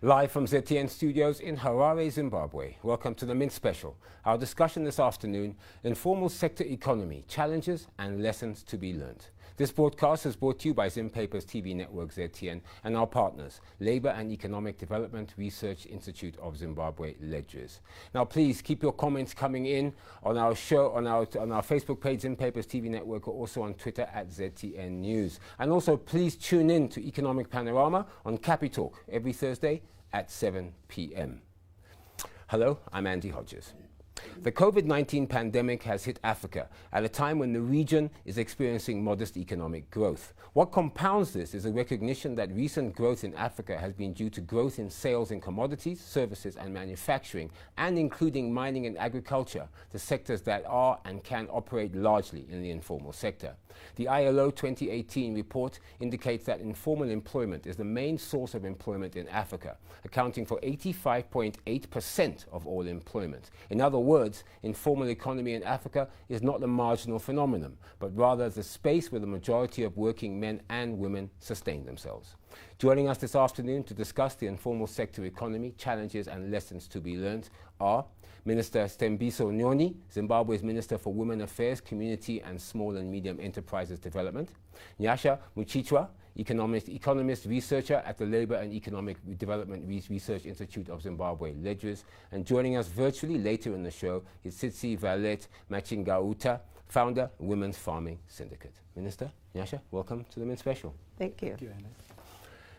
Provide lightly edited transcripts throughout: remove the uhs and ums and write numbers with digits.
Live from ZTN Studios in Harare, Zimbabwe. Welcome to the Mint Special. Our discussion this afternoon, Informal Sector Economy, Challenges and Lessons to be Learned. This broadcast is brought to you by Zimpaper's TV network ZTN and our partners, Labour and Economic Development Research Institute of Zimbabwe, Ledriz. Now please keep your comments coming in on our show, on our Facebook page, Zimpaper's TV network, or also on Twitter at ZTN News. And also please tune in to Economic Panorama on Capitalk every Thursday at 7 p.m. Hello, I'm Andy Hodges. The COVID-19 pandemic has hit Africa at a time when the region is experiencing modest economic growth. What compounds this is a recognition that recent growth in Africa has been due to growth in sales in commodities, services and manufacturing, and including mining and agriculture, the sectors that are and can operate largely in the informal sector. The ILO 2018 report indicates that informal employment is the main source of employment in Africa, accounting for 85.8% of all employment. In other words, informal economy in Africa is not a marginal phenomenon, but rather the space where the majority of working men and women sustain themselves. Joining us this afternoon to discuss the informal sector economy, challenges and lessons to be learned are Minister Stembiso Nyoni, Zimbabwe's Minister for Women Affairs, Community and Small and Medium Enterprises Development; Nyasha Muchichwa, economist researcher at the Labour and Economic Development Research Institute of Zimbabwe, Ledriz; and joining us virtually later in the show is Tsitsi Valet Machingauta, founder, Women's Farming Syndicate. Minister, Nyasha, welcome to the Mint Special. Thank you. Thank you, Andy.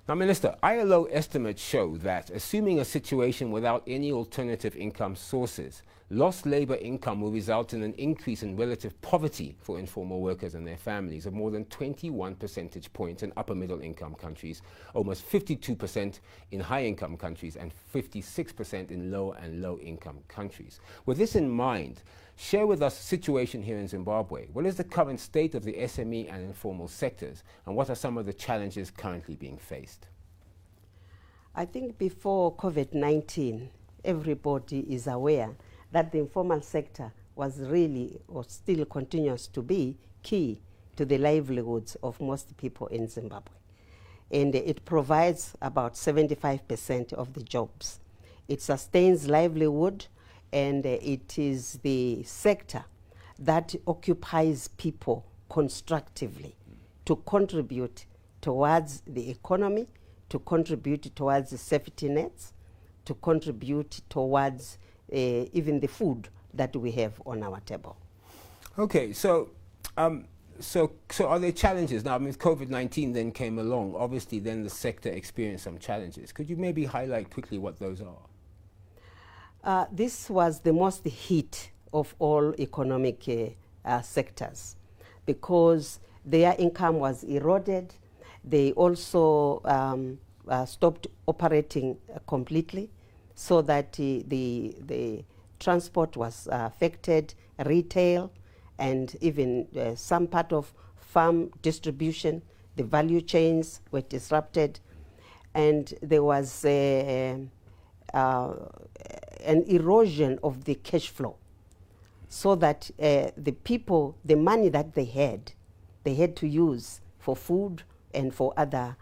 Now, Minister, ILO estimates show that, assuming a situation without any alternative income sources, lost labour income will result in an increase in relative poverty for informal workers and their families of more than 21 percentage points in upper middle income countries, almost 52% in high income countries, and 56% in low and low income countries. With this in mind, share with us the situation here in Zimbabwe. What is the current state of the SME and informal sectors, and what are some of the challenges currently being faced? I think before COVID-19, everybody is aware that the informal sector was really, or still continues to be, key to the livelihoods of most people in Zimbabwe. And it provides about 75% of the jobs. It sustains livelihood, and it is the sector that occupies people constructively to contribute towards the economy, to contribute towards the safety nets, to contribute towards even the food that we have on our table. Okay, so are there challenges? Now, I mean, COVID-19 then came along. Obviously, then the sector experienced some challenges. Could you maybe highlight quickly what those are? This was the most hit of all economic sectors because their income was eroded. They also stopped operating completely, so that the transport was affected, retail, and even some part of farm distribution. The value chains were disrupted, and there was an erosion of the cash flow, so that the people, the money that they had to use for food and for other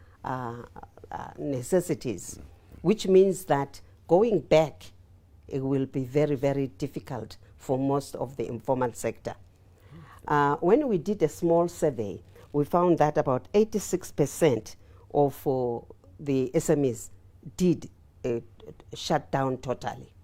necessities, which means that going back, it will be very, very difficult for most of the informal sector. When we did a small survey, we found that about 86% of the SMEs did shut down totally.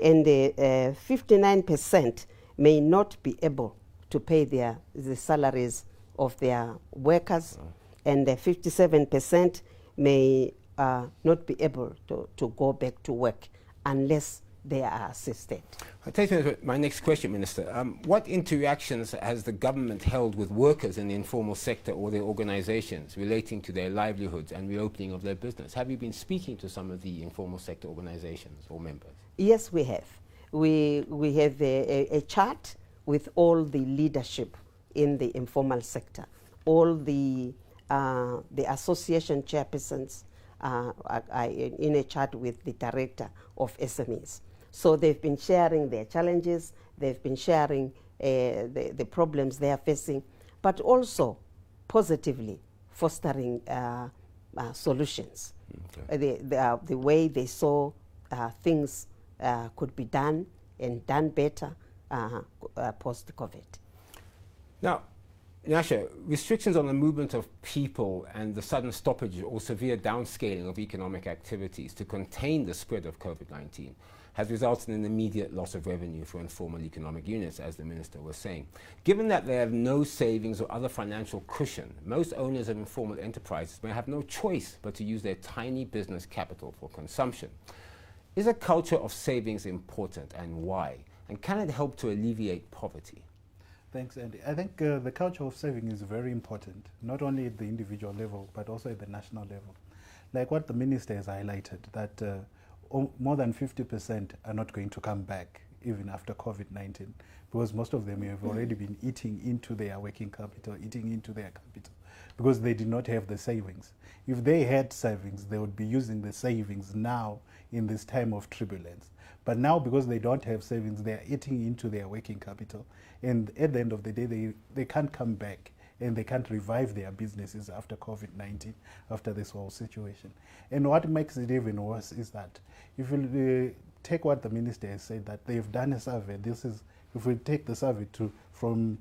And 59% may not be able to pay the salaries of their workers, and 57% may not be able to go back to work unless they are assisted. I'll take you to my next question, Minister. What interactions has the government held with workers in the informal sector or their organizations relating to their livelihoods and reopening of their business? Have you been speaking to some of the informal sector organizations or members? Yes, we have. We have a chart with all the leadership in the informal sector, all the association chairpersons in a chat with the director of SMEs. So they've been sharing their challenges, they've been sharing the problems they are facing, but also positively fostering solutions the way they saw things could be done and done better post-COVID. Now, Nyasha, restrictions on the movement of people and the sudden stoppage or severe downscaling of economic activities to contain the spread of COVID-19 has resulted in an immediate loss of revenue for informal economic units, as the Minister was saying. Given that they have no savings or other financial cushion, most owners of informal enterprises may have no choice but to use their tiny business capital for consumption. Is a culture of savings important, and why? And can it help to alleviate poverty? Thanks, Andy. I think the culture of saving is very important, not only at the individual level, but also at the national level. Like what the Minister has highlighted, that more than 50% are not going to come back even after COVID-19, because most of them have already been eating into their working capital, eating into their capital, because they did not have the savings. If they had savings, they would be using the savings now in this time of turbulence. But now, because they don't have savings, they are eating into their working capital. And at the end of the day, they can't come back and they can't revive their businesses after COVID-19, after this whole situation. And what makes it even worse is that if you take what the Minister has said, that they've done a survey, this is, if we take the survey from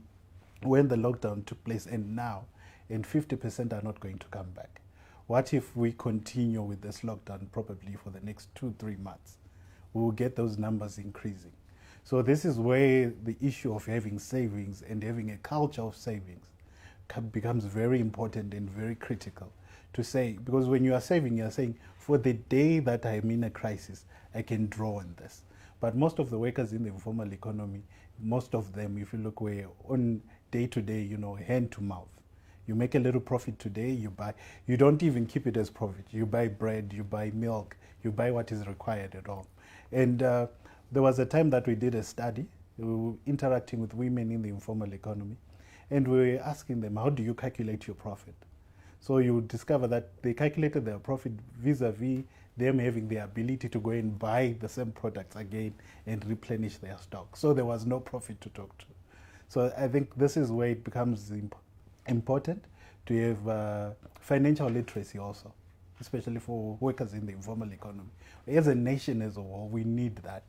when the lockdown took place and now, and 50% are not going to come back. What if we continue with this lockdown probably for the next 2-3 months? We will get those numbers increasing. So this is where the issue of having savings and having a culture of savings becomes very important and very critical to say, because when you are saving, you are saying, for the day that I'm in a crisis, I can draw on this. But most of the workers in the informal economy, most of them, if you look, where on day-to-day, hand to mouth. You make a little profit today, you buy, you don't even keep it as profit. You buy bread, you buy milk, you buy what is required at home. And there was a time that we did a study, interacting with women in the informal economy, and we were asking them, how do you calculate your profit? So you discover that they calculated their profit vis-a-vis them having the ability to go and buy the same products again and replenish their stock. So there was no profit to talk to. So I think this is where it becomes important to have financial literacy also, especially for workers in the informal economy. As a nation as a whole, we need that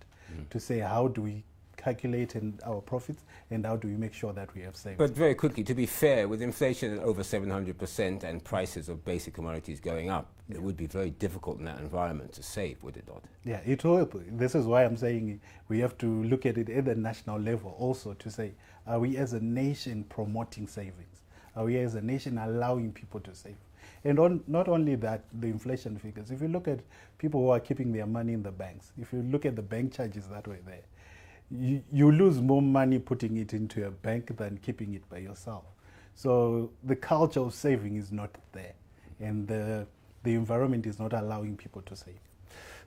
to say, how do we calculate our profits and how do we make sure that we have savings? But very quickly, to be fair, with inflation at over 700% and prices of basic commodities going up, it would be very difficult in that environment to save, would it not? Yeah, it will. This is why I'm saying we have to look at it at the national level also to say, are we as a nation promoting savings? Are we as a nation allowing people to save? And not only that, the inflation figures. If you look at people who are keeping their money in the banks, if you look at the bank charges that were there, you lose more money putting it into a bank than keeping it by yourself. So the culture of saving is not there, and the environment is not allowing people to save.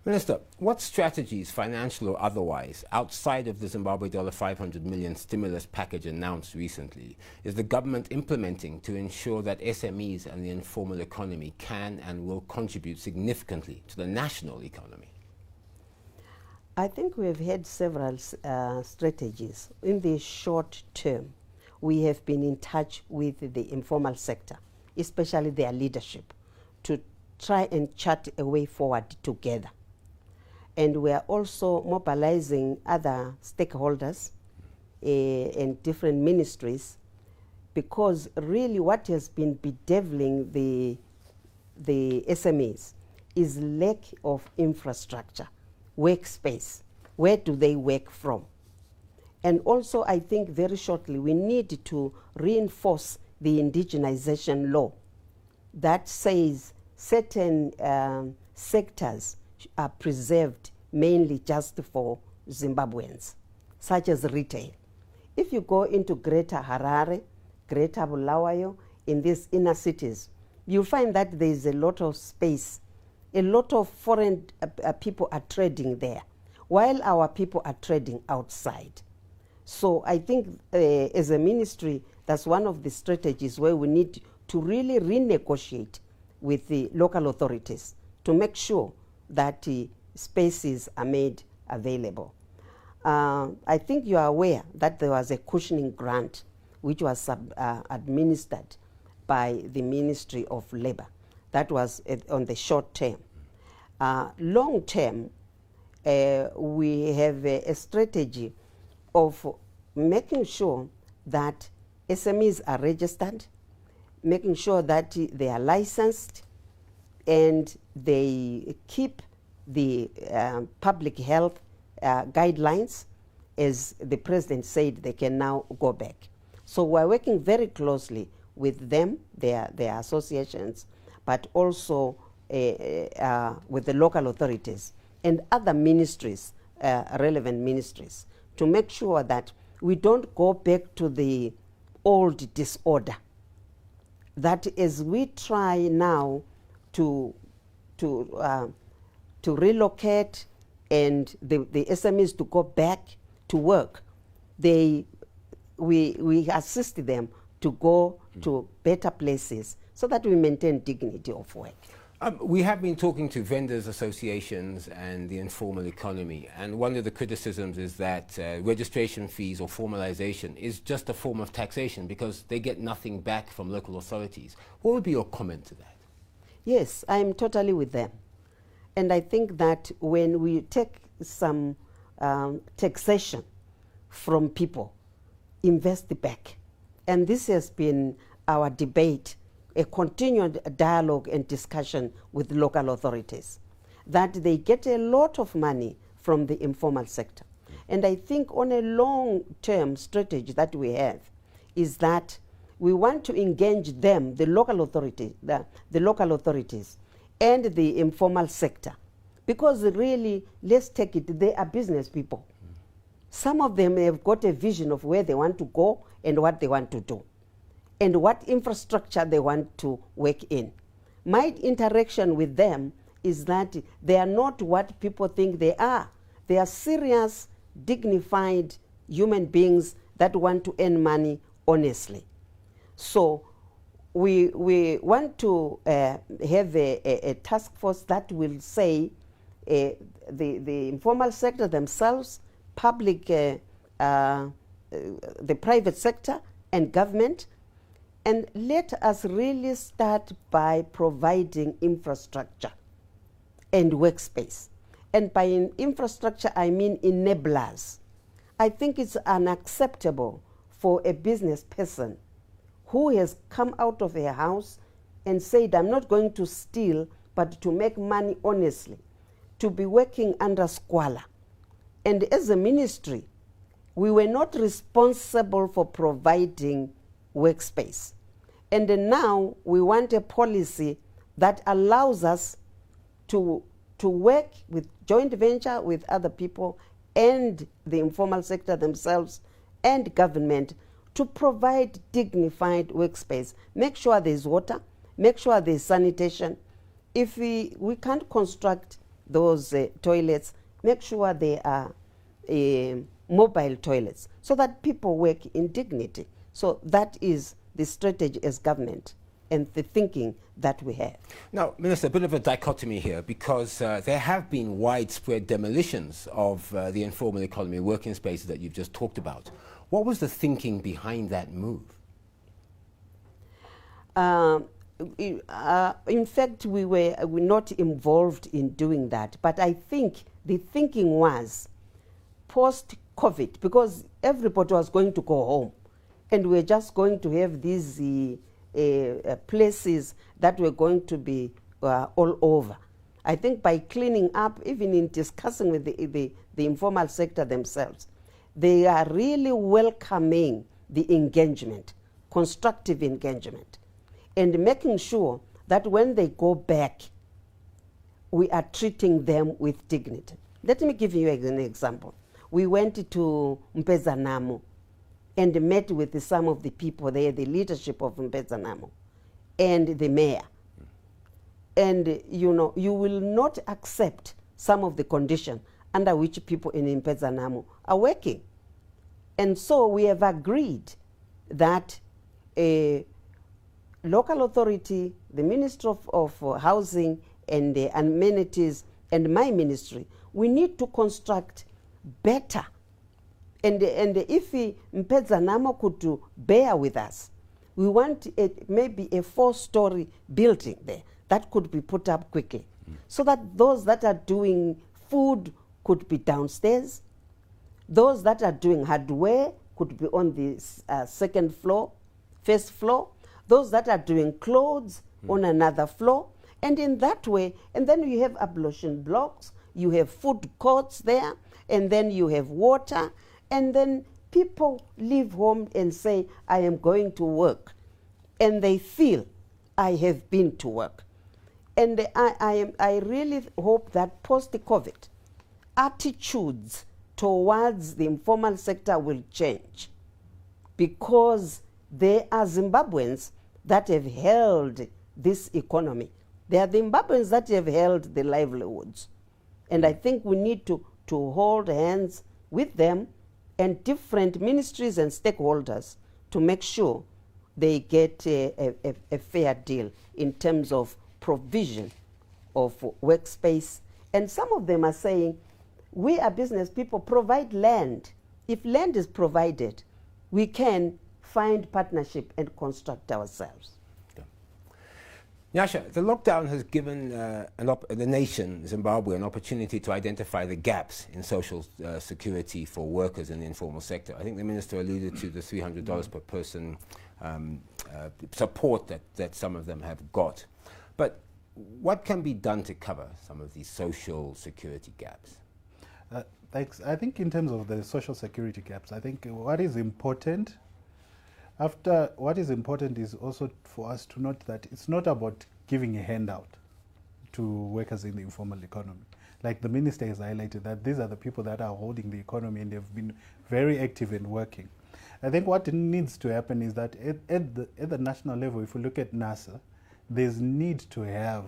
Minister, what strategies, financial or otherwise, outside of the Zimbabwe $500 million stimulus package announced recently, is the government implementing to ensure that SMEs and the informal economy can and will contribute significantly to the national economy? I think we've had several strategies. In the short term, we have been in touch with the informal sector, especially their leadership, to try and chart a way forward together. And we are also mobilizing other stakeholders and different ministries, because really what has been bedeviling the SMEs is lack of infrastructure, workspace. Where do they work from? And also, I think very shortly, we need to reinforce the indigenization law that says certain sectors are preserved mainly just for Zimbabweans, such as retail. If you go into Greater Harare, Greater Bulawayo, in these inner cities, you'll find that there is a lot of space. A lot of foreign people are trading there, while our people are trading outside. So I think as a ministry, that's one of the strategies where we need to really renegotiate with the local authorities to make sure that spaces are made available. I think you are aware that there was a cushioning grant which was administered by the Ministry of Labour That was on the short term. Long term, we have a strategy of making sure that SMEs are registered, making sure that they are licensed, and they keep the public health guidelines. As the president said, they can now go back. So we're working very closely with them, their associations, but also with the local authorities and other ministries, relevant ministries, to make sure that we don't go back to the old disorder. That as we try now to relocate and the SMEs to go back to work, we assist them to go to better places so that we maintain dignity of work. We have been talking to vendors associations and the informal economy, and one of the criticisms is that registration fees or formalization is just a form of taxation because they get nothing back from local authorities. What would be your comment to that? Yes, I'm totally with them. And I think that when we take some taxation from people, invest back. And this has been our debate, a continued dialogue and discussion with local authorities, that they get a lot of money from the informal sector. And I think on a long-term strategy that we have is that we want to engage them, the local authorities and the informal sector, because really, let's take it, they are business people. Some of them have got a vision of where they want to go and what they want to do, and what infrastructure they want to work in. My interaction with them is that they are not what people think they are. They are serious, dignified human beings that want to earn money honestly. So we want to have a task force that will say the informal sector themselves, public, the private sector and government, and let us really start by providing infrastructure and workspace. And by infrastructure, I mean enablers. I think it's unacceptable for a business person who has come out of a house and said, I'm not going to steal, but to make money honestly, to be working under squalor. And as a ministry, we were not responsible for providing workspace. And now we want a policy that allows us to work with joint venture with other people and the informal sector themselves and government to provide dignified workspace. Make sure there's water, make sure there's sanitation. If we can't construct those toilets, make sure they are mobile toilets so that people work in dignity. So that is the strategy as government and the thinking that we have. Now, Minister, a bit of a dichotomy here, because there have been widespread demolitions of the informal economy working spaces that you've just talked about. What was the thinking behind that move? In fact, we were not involved in doing that, but I think the thinking was post-COVID, because everybody was going to go home, and we're just going to have these places that were going to be all over. I think by cleaning up, even in discussing with the informal sector themselves, they are really welcoming the engagement, constructive engagement, and making sure that when they go back, we are treating them with dignity. Let me give you an example. We went to Mpezanamo and met with some of the people there, the leadership of Mpezanamo and the mayor. And you know, you will not accept some of the conditions under which people in Mpezanamo are working. And so we have agreed that a local authority, the Ministry of Housing and Amenities, and my ministry, we need to construct better. And if Mpezanamo could bear with us, we want maybe a 4-story building there that could be put up quickly, so that those that are doing food could be downstairs, those that are doing hardware could be on the second floor, first floor, those that are doing clothes on another floor, and in that way, and then you have ablution blocks, you have food courts there, and then you have water, and then people leave home and say, I am going to work, and they feel, I have been to work. And I really hope that post-COVID, attitudes towards the informal sector will change, because there are Zimbabweans that have held this economy. There are the Zimbabweans that have held the livelihoods. And I think we need to hold hands with them and different ministries and stakeholders to make sure they get a fair deal in terms of provision of workspace. And some of them are saying, we are business people, provide land. If land is provided, we can find partnership and construct ourselves. Nyasha, the lockdown has given the nation, Zimbabwe, an opportunity to identify the gaps in social security for workers in the informal sector. I think the minister alluded to the $300 per person support that some of them have got. But what can be done to cover some of these social security gaps? Thanks. I think in terms of the social security gaps, I think what is important is also for us to note that it's not about giving a handout to workers in the informal economy. Like the minister has highlighted, that these are the people that are holding the economy and they've been very active and working. I think what needs to happen is that at the national level, if we look at NASA, there's need to have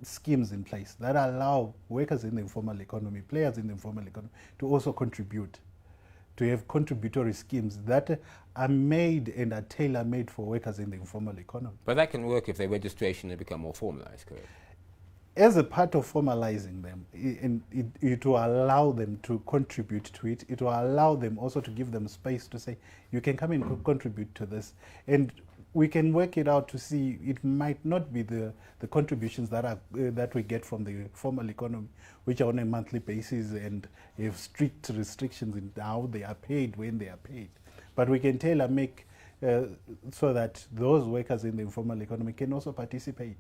schemes in place that allow workers in the informal economy, players in the informal economy, to also contribute, to have contributory schemes that are made and are tailor-made for workers in the informal economy. But that can work if their registration has become more formalized, correct? As a part of formalizing them, it will allow them to contribute to it. It will allow them also to give them space to say, you can come and contribute to this. And we can work it out to see it might not be the contributions that we get from the formal economy, which are on a monthly basis and have strict restrictions in how they are paid, when they are paid. But we can tailor make so that those workers in the informal economy can also participate.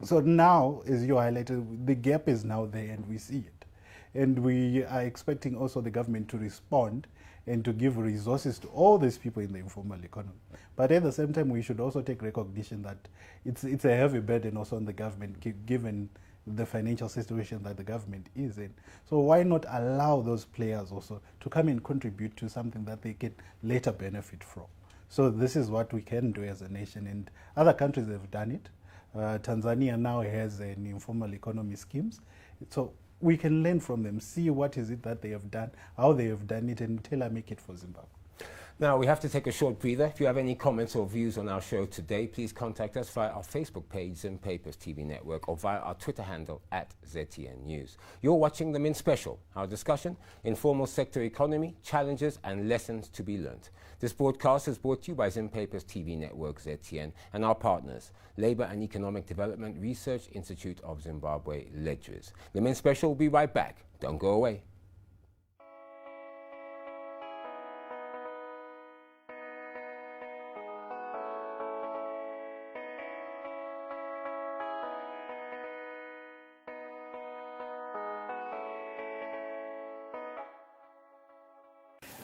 So now, as you highlighted, the gap is now there and we see it. And we are expecting also the government to respond and to give resources to all these people in the informal economy. But at the same time, we should also take recognition that it's a heavy burden also on the government, given the financial situation that the government is in. So why not allow those players also to come and contribute to something that they can later benefit from? So this is what we can do as a nation, and other countries have done it. Tanzania now has an informal economy schemes. So we can learn from them, see what is it that they have done, how they have done it, and tailor make it for Zimbabwe. Now, we have to take a short breather. If you have any comments or views on our show today, please contact us via our Facebook page, Zim Papers TV Network, or via our Twitter handle @ZTN News. You're watching the Mint Special, our discussion, informal sector economy, challenges and lessons to be learnt. This broadcast is brought to you by Zim Papers TV Network, ZTN, and our partners, Labour and Economic Development Research Institute of Zimbabwe, Ledriz. The Mint Special will be right back. Don't go away.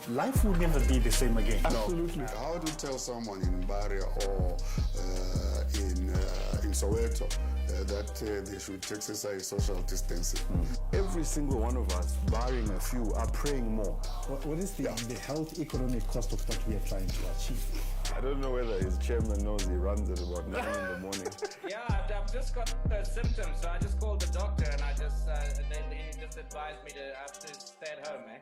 Life will never be the same again. Absolutely. How do you tell someone in Bari or in Soweto that they should exercise social distancing? Every single one of us, barring a few, are praying more. What is the health economic cost of what we are trying to achieve? I don't know whether his chairman knows he runs at about 9 in the morning. Yeah, I've just got symptoms, so I just called the doctor and he just advised me to have to stay at home, eh?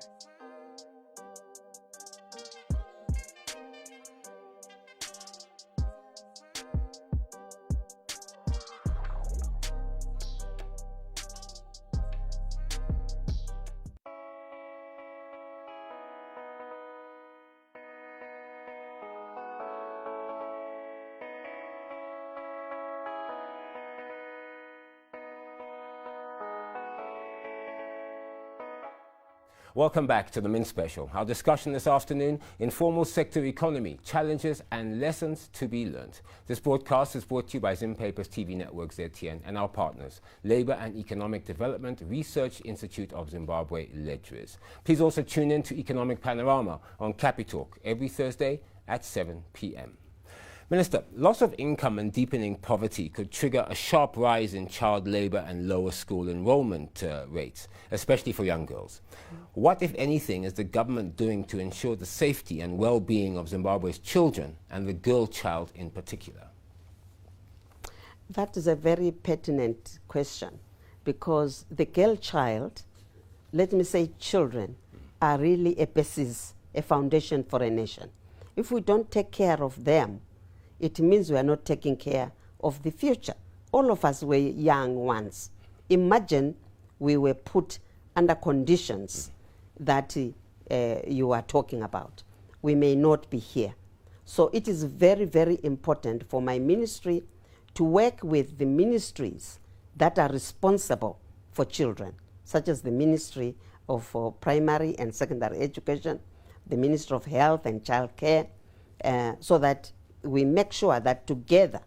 Welcome back to the Min Special. Our discussion this afternoon, informal sector economy, challenges and lessons to be learnt. This broadcast is brought to you by Zimpaper's TV network ZTN and our partners, Labour and Economic Development Research Institute of Zimbabwe, Ledriz. Please also tune in to Economic Panorama on Capitalk every Thursday at 7 p.m. Minister, loss of income and deepening poverty could trigger a sharp rise in child labour and lower school enrolment rates, especially for young girls. What, if anything, is the government doing to ensure the safety and well-being of Zimbabwe's children and the girl child in particular? That is a very pertinent question, because the girl child, let me say children, are really a basis, a foundation for a nation. If we don't take care of them, it means we are not taking care of the future. All of us were young once. Imagine we were put under conditions that you are talking about. We may not be here. So it is very, very important for my ministry to work with the ministries that are responsible for children, such as the Ministry of Primary and Secondary Education, the Ministry of Health and Child Care, so that we make sure that together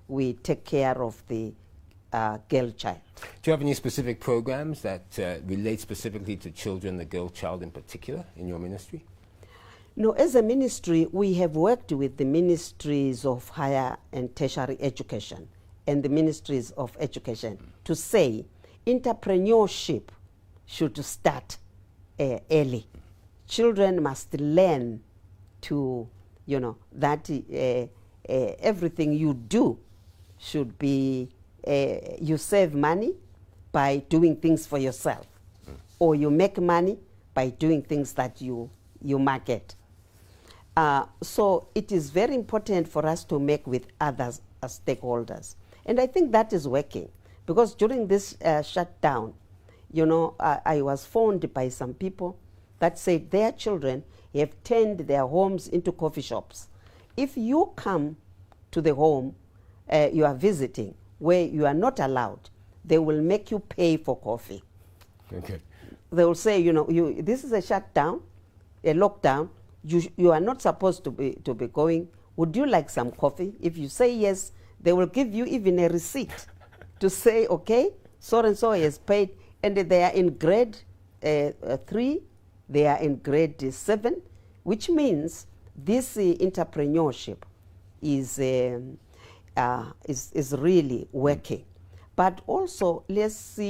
we take care of the girl child. Do you have any specific programs that relate specifically to children, the girl child in particular, in your ministry? No, as a ministry, we have worked with the ministries of higher and tertiary education and the ministries of education to say entrepreneurship should start early. Children must learn to, that everything you do should be, you save money by doing things for yourself, or you make money by doing things that you market. So it is very important for us to make with others as stakeholders. And I think that is working, because during this shutdown, I was phoned by some people that said their children have turned their homes into coffee shops. If you come to the home you are visiting where you are not allowed, they will make you pay for coffee. Okay. They will say, this is a shutdown, a lockdown. You are not supposed to be going. Would you like some coffee? If you say yes, they will give you even a receipt to say, okay, so and so has paid, and they are in grade 3. They are in grade 7, which means this entrepreneurship is really working. But also, let's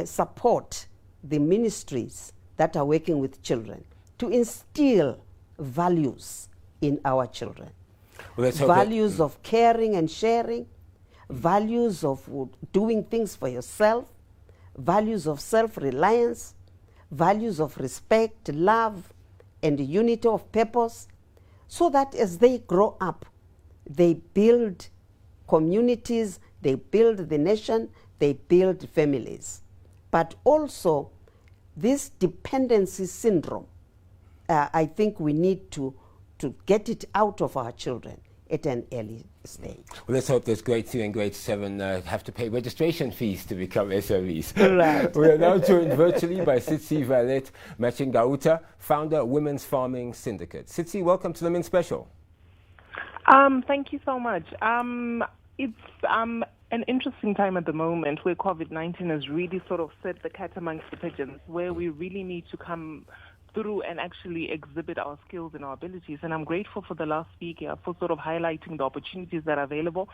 support the ministries that are working with children to instill values in our children. Well, values of caring and sharing, values of doing things for yourself, values of self-reliance, values of respect, love, and unity of purpose, so that as they grow up, they build communities, they build the nation, they build families. But also, this dependency syndrome, I think we need to get it out of our children at an early stage. Well, let's hope those grade 2 and grade 7 have to pay registration fees to become SOEs. Right. We are now joined virtually by Sitsi Valet Machingauta, founder of Women's Farming Syndicate. Sitsi, welcome to the Min Special. Thank you so much. It's an interesting time at the moment where COVID-19 has really sort of set the cat amongst the pigeons, where we really need to come through and actually exhibit our skills and our abilities. And I'm grateful for the last speaker for sort of highlighting the opportunities that are available.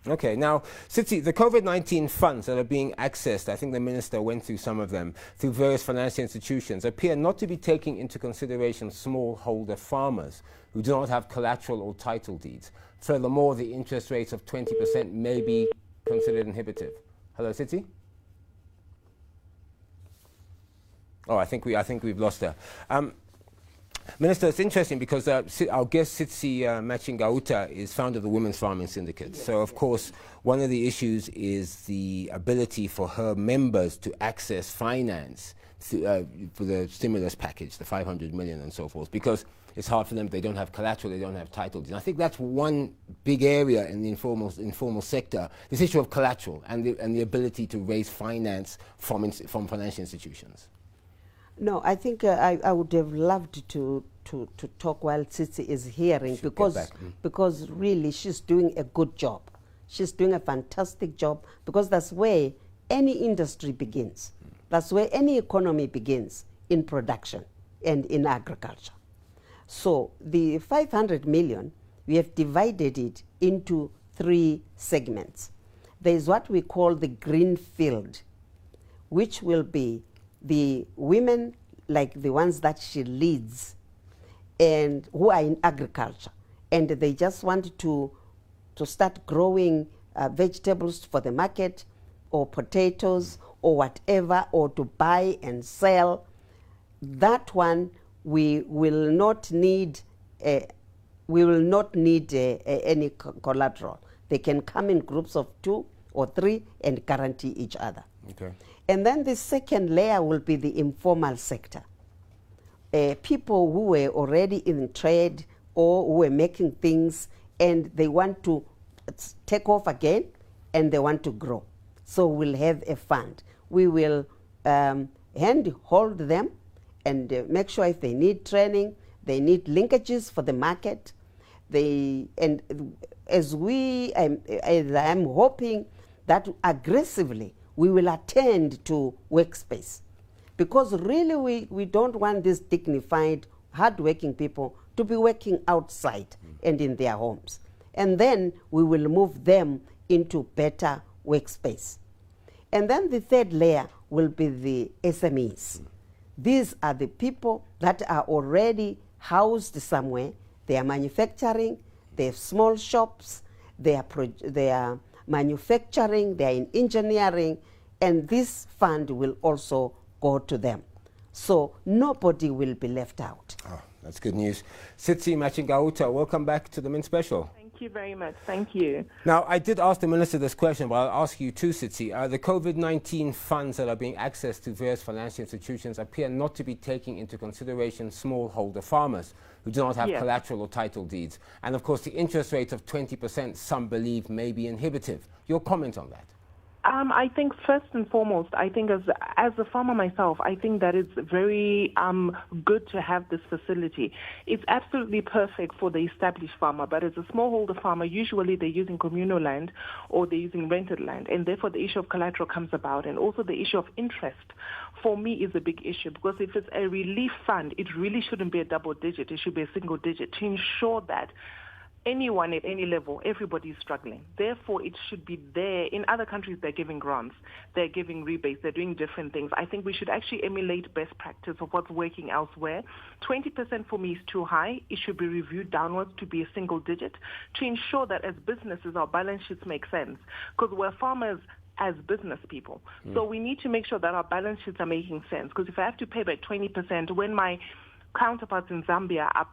Okay, now, Sitsi, the COVID-19 funds that are being accessed, I think the Minister went through some of them, through various financial institutions, appear not to be taking into consideration smallholder farmers who do not have collateral or title deeds. Furthermore, the interest rates of 20% may be considered inhibitive. Hello, Sitsi? Oh, I think we've lost her. Minister, it's interesting because our guest, Sitsi Machingauta, is founder of the Women's Farming Syndicate. Yes, so, of course, one of the issues is the ability for her members to access finance for the stimulus package, the 500 million and so forth, because it's hard for them. They don't have collateral, they don't have title. And I think that's one big area in the informal sector, this issue of collateral and the ability to raise finance from financial institutions. No, I think I would have loved to talk while Tsitsi is hearing, because really she's doing a good job. She's doing a fantastic job, because that's where any industry begins. That's where any economy begins, in production and in agriculture. So the 500 million, we have divided it into 3 segments. There is what we call the green field, which will be the women like the ones that she leads and who are in agriculture, and they just want to start growing vegetables for the market, or potatoes, or whatever, or to buy and sell. That one we will not need any collateral. They can come in groups of 2 or 3 and guarantee each other. Okay. And then the second layer will be the informal sector. People who were already in trade or who were making things, and they want to take off again and they want to grow. So we'll have a fund. We will hand-hold them and make sure if they need training, they need linkages for the market. As I'm hoping that aggressively we will attend to workspace, because really we don't want these dignified, hardworking people to be working outside and in their homes. And then we will move them into better workspace. And then the third layer will be the SMEs. These are the people that are already housed somewhere. They are manufacturing, they have small shops, they are manufacturing, they are in engineering, and this fund will also go to them. So nobody will be left out. Oh, that's good news. Tsitsi Machingauta, welcome back to the Mint Special. Thank you very much. Thank you. Now, I did ask the Minister this question, but I'll ask you too, Tsitsi. The COVID-19 funds that are being accessed to various financial institutions appear not to be taking into consideration smallholder farmers who do not have collateral or title deeds. And of course, the interest rate of 20%, some believe, may be inhibitive. Your comment on that? I think first and foremost, I think as a farmer myself, I think that it's very good to have this facility. It's absolutely perfect for the established farmer, but as a smallholder farmer, usually they're using communal land or they're using rented land, and therefore the issue of collateral comes about, and also the issue of interest for me is a big issue, because if it's a relief fund, it really shouldn't be a double digit, it should be a single digit to ensure that anyone at any level, everybody is struggling. Therefore, it should be there. In other countries, they're giving grants, they're giving rebates, they're doing different things. I think we should actually emulate best practice of what's working elsewhere. 20% for me is too high. It should be reviewed downwards to be a single digit to ensure that as businesses, our balance sheets make sense. Because we're farmers as business people. So we need to make sure that our balance sheets are making sense. Because if I have to pay back 20% when my counterparts in Zambia are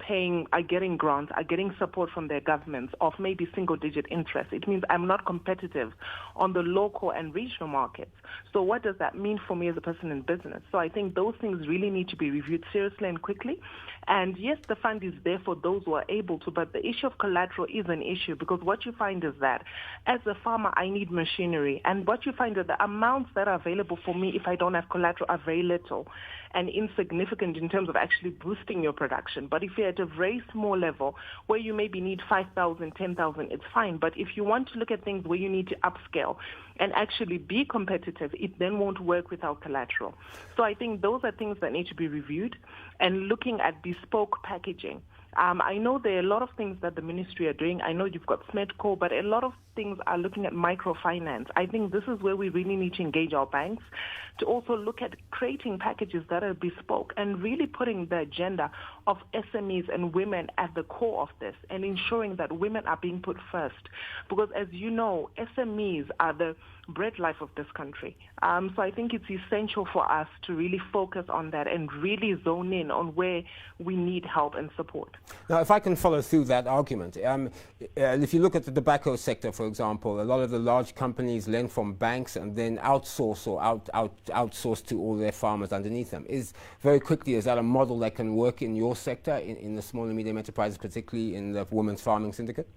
getting grants, are getting support from their governments of maybe single-digit interest, it means I'm not competitive on the local and regional markets. So what does that mean for me as a person in business? So I think those things really need to be reviewed seriously and quickly. And yes, the fund is there for those who are able to, but the issue of collateral is an issue, because what you find is that as a farmer, I need machinery. And what you find is the amounts that are available for me if I don't have collateral are very little and insignificant in terms of actually boosting your production. But if you're at a very small level where you maybe need 5,000, 10,000, it's fine. But if you want to look at things where you need to upscale and actually be competitive, it then won't work without collateral. So I think those are things that need to be reviewed, and looking at bespoke packaging. I know there are a lot of things that the ministry are doing. I know you've got SMEDCO, but a lot of things are looking at microfinance. I think this is where we really need to engage our banks to also look at creating packages that are bespoke and really putting the agenda of SMEs and women at the core of this, and ensuring that women are being put first. Because as you know, SMEs are the bread life of this country. So I think it's essential for us to really focus on that and really zone in on where we need help and support. Now, if I can follow through that argument, if you look at the tobacco sector, for example, a lot of the large companies lend from banks and then outsource or outsource to all their farmers underneath them. Is that a model that can work in your sector, in the small and medium enterprises, particularly in the Women's Farming Syndicate?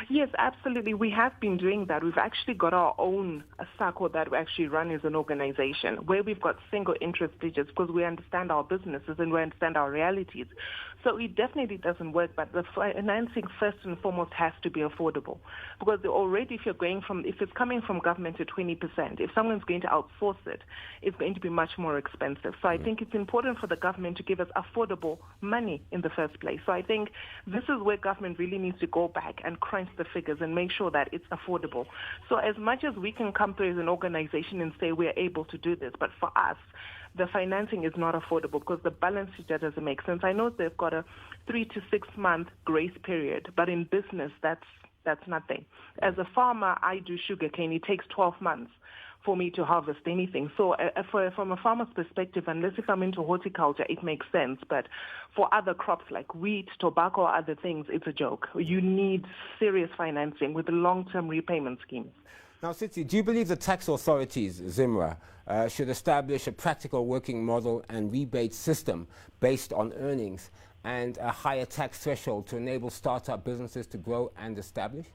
Yes, absolutely. We have been doing that. We've actually got our own SACCO that we actually run as an organization where we've got single interest digits because we understand our businesses and we understand our realities. So it definitely doesn't work, but the financing first and foremost has to be affordable because already if it's coming from government to 20%, if someone's going to outsource it, it's going to be much more expensive. So I think it's important for the government to give us affordable money in the first place. So I think this is where government really needs to go back and crunch the figures and make sure that it's affordable. So as much as we can come through as an organization and say we're able to do this, but for us, the financing is not affordable because the balance sheet doesn't make sense. I know they've got a 3 to 6 month grace period, but in business, that's nothing. As a farmer, I do sugarcane. It takes 12 months for me to harvest anything. So from a farmer's perspective, unless if I'm into horticulture, it makes sense. But for other crops like wheat, tobacco, or other things, it's a joke. You need serious financing with long-term repayment schemes. Now, Sitsi, do you believe the tax authorities, ZIMRA, should establish a practical working model and rebate system based on earnings and a higher tax threshold to enable startup businesses to grow and establish?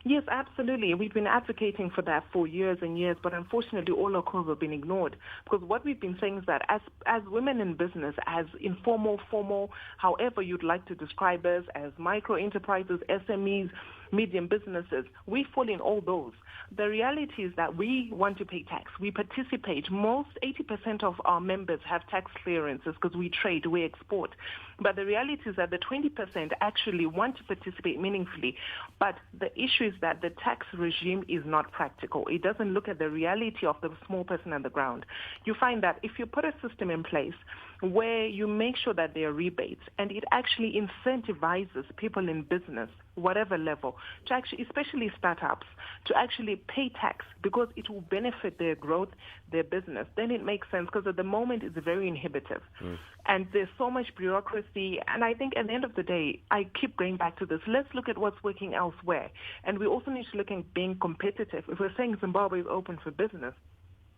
Yes, absolutely. We've been advocating for that for years and years, but unfortunately all our calls have been ignored. Because what we've been saying is that as women in business, as informal, formal, however you'd like to describe us, as micro enterprises, SMEs, medium businesses, we fall in all those. The reality is that we want to pay tax. We participate. Most 80% of our members have tax clearances because we trade, we export. But the reality is that the 20% actually want to participate meaningfully. But the issue is that the tax regime is not practical. It doesn't look at the reality of the small person on the ground. You find that if you put a system in place where you make sure that there are rebates and it actually incentivizes people in business, whatever level, to actually, especially startups, to actually pay tax because it will benefit their growth, their business, then it makes sense because at the moment it's very inhibitive. And there's so much bureaucracy. And I think at the end of the day, I keep going back to this. Let's look at what's working elsewhere. And we also need to look at being competitive. If we're saying Zimbabwe is open for business,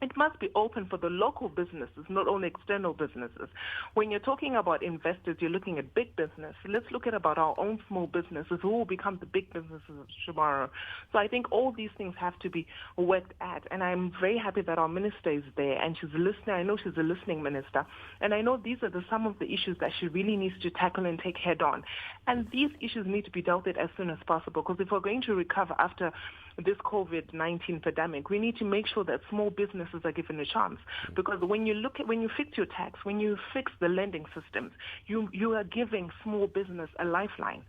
it must be open for the local businesses, not only external businesses. When you're talking about investors, you're looking at big business. Let's look at about our own small businesses who will become the big businesses of tomorrow. So I think all these things have to be worked at. And I'm very happy that our minister is there and she's listening. I know she's a listening minister. And I know these are some of the issues that she really needs to tackle and take head on. And these issues need to be dealt with as soon as possible because if we're going to recover after this COVID-19 pandemic, we need to make sure that small businesses are given a chance. Because when you fix your tax, when you fix the lending systems, you are giving small business a lifeline.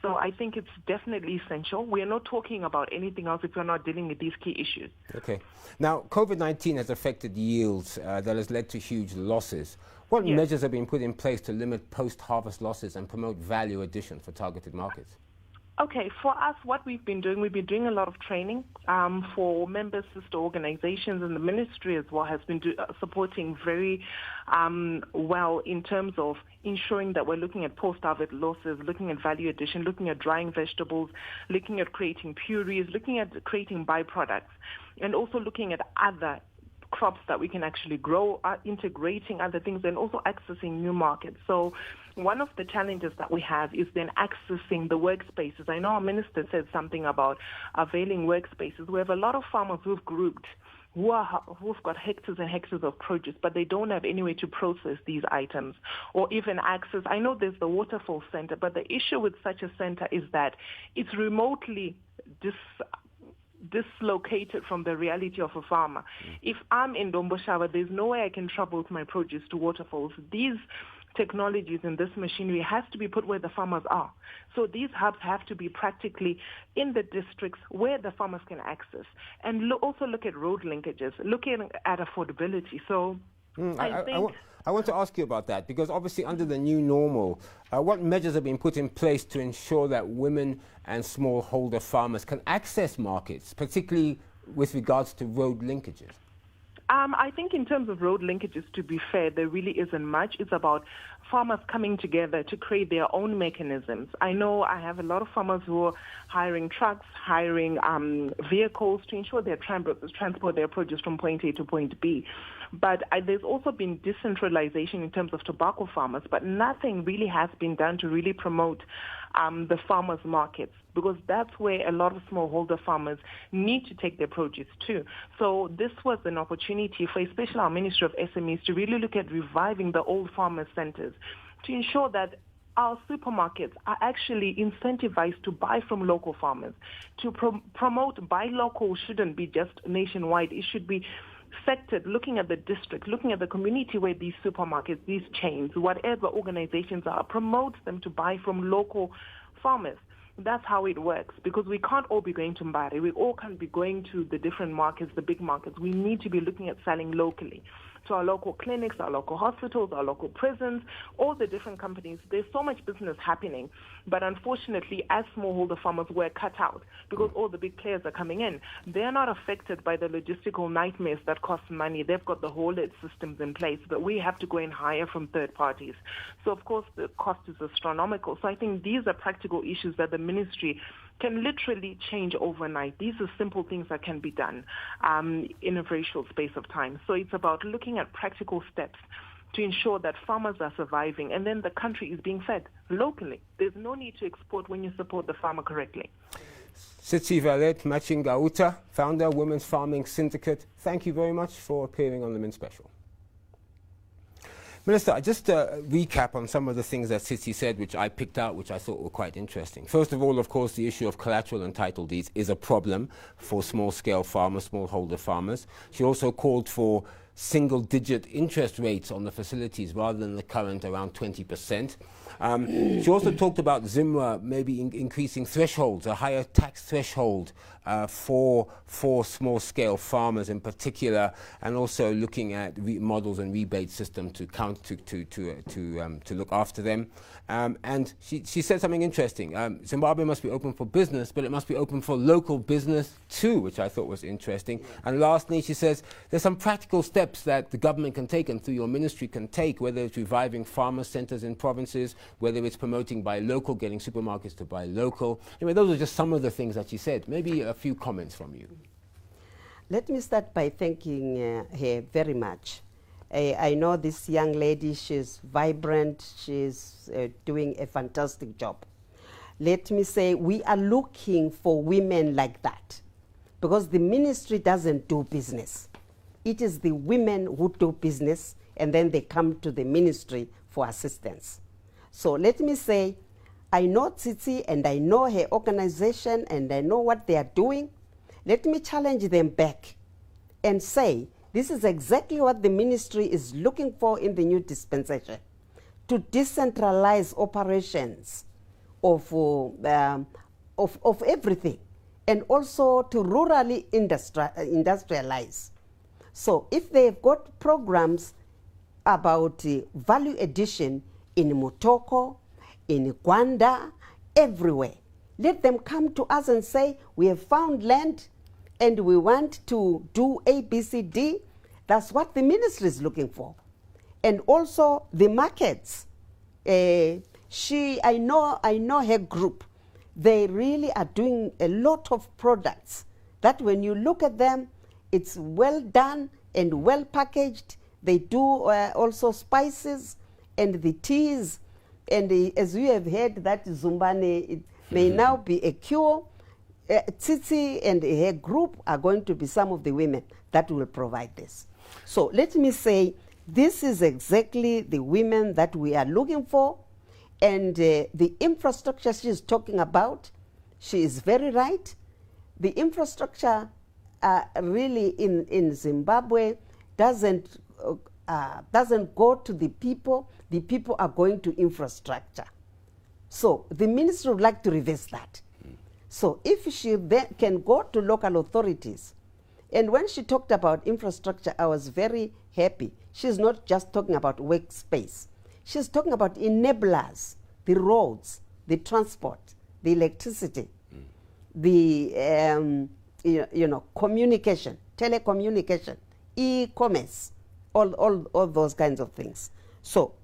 So I think it's definitely essential. We are not talking about anything else if we're not dealing with these key issues. Okay. Now, COVID-19 has affected yields that has led to huge losses. What measures have been put in place to limit post-harvest losses and promote value addition for targeted markets? Okay, for us, what we've been doing a lot of training for member sister organizations, and the ministry as well has been supporting very well in terms of ensuring that we're looking at post-harvest losses, looking at value addition, looking at drying vegetables, looking at creating purees, looking at creating byproducts, and also looking at other crops that we can actually grow, integrating other things, and also accessing new markets. So one of the challenges that we have is then accessing the workspaces. I know our minister said something about availing workspaces. We have a lot of farmers who've grouped, who've got hectares and hectares of produce, but they don't have any way to process these items or even access. I know there's the waterfall center, but the issue with such a center is that it's remotely dislocated from the reality of a farmer. If I'm in Domboshava, there's no way I can travel with my produce to waterfalls. These technologies and this machinery has to be put where the farmers are. So these hubs have to be practically in the districts where the farmers can access. And also look at road linkages, looking at affordability. So I want to ask you about that because obviously under the new normal, what measures have been put in place to ensure that women and smallholder farmers can access markets, particularly with regards to road linkages? I think in terms of road linkages, to be fair, there really isn't much. It's about farmers coming together to create their own mechanisms. I know I have a lot of farmers who are hiring trucks, hiring vehicles to ensure they transport their produce from point A to point B. But there's also been decentralization in terms of tobacco farmers, but nothing really has been done to really promote the farmers' markets. because that's where a lot of smallholder farmers need to take their produce to. So this was an opportunity for especially our Ministry of SMEs to really look at reviving the old farmer centers to ensure that our supermarkets are actually incentivized to buy from local farmers. To promote buy local shouldn't be just nationwide. It should be sectored, looking at the district, looking at the community where these supermarkets, these chains, whatever organizations are, promotes them to buy from local farmers. That's how it works, because we can't all be going to Mbari. We all can't be going to the different markets, the big markets. We need to be looking at selling locally to our local clinics, our local hospitals, our local prisons, all the different companies. There's so much business happening, but unfortunately, as smallholder farmers, we're cut out because all the big players are coming in. They're not affected by the logistical nightmares that cost money. They've got the haulage systems in place, but we have to go and hire from third parties. So, of course, the cost is astronomical. So I think these are practical issues that the ministry can literally change overnight. These are simple things that can be done in a very short space of time. So it's about looking at practical steps to ensure that farmers are surviving and then the country is being fed locally. There's no need to export when you support the farmer correctly. Tsitsi Valet Machingauta, founder, Women's Farming Syndicate, thank you very much for appearing on the Min Special. Minister, just a recap on some of the things that Tsitsi said, which I picked out, which I thought were quite interesting. First of all, of course, the issue of collateral and title deeds is a problem for small-scale farmers, smallholder farmers. She also called for single-digit interest rates on the facilities rather than the current around 20%. She also talked about Zimra maybe increasing thresholds, a higher tax threshold for small-scale farmers in particular, and also looking at models and rebate system to look after them. And she said something interesting. Zimbabwe must be open for business, but it must be open for local business too, which I thought was interesting. And lastly, she says there's some practical steps that the government can take and through your ministry can take, whether it's reviving farmer centers in provinces, whether it's promoting buy local, getting supermarkets to buy local. Anyway, those are just some of the things that she said. Maybe a few comments from you. Let me start by thanking her very much. I know this young lady, she's vibrant, she's doing a fantastic job. Let me say, we are looking for women like that, because the ministry doesn't do business. It is the women who do business, and then they come to the ministry for assistance. So let me say, I know Tsitsi, and I know her organization, and I know what they are doing. Let me challenge them back and say, this is exactly what the ministry is looking for in the new dispensation, to decentralize operations of everything, and also to rurally industrialize. So if they've got programs about value addition in Mutoko, in Gwanda, everywhere, let them come to us and say, we have found land and we want to do A, B, C, D. That's what the ministry is looking for. And also the markets. I know her group. They really are doing a lot of products that when you look at them, it's well done and well packaged. They do also spices and the teas. And as we have heard, that Zumbane, it may now be a cure. Tsitsi and her group are going to be some of the women that will provide this. So let me say, this is exactly the women that we are looking for. And the infrastructure she's talking about, she is very right. The infrastructure really in Zimbabwe doesn't go to the people. The people are going to infrastructure. So the ministry would like to reverse that. So if she then can go to local authorities, and when she talked about infrastructure, I was very happy. She's not just talking about workspace. She's talking about enablers, the roads, the transport, the electricity, the communication, telecommunication, e-commerce, all those kinds of things. So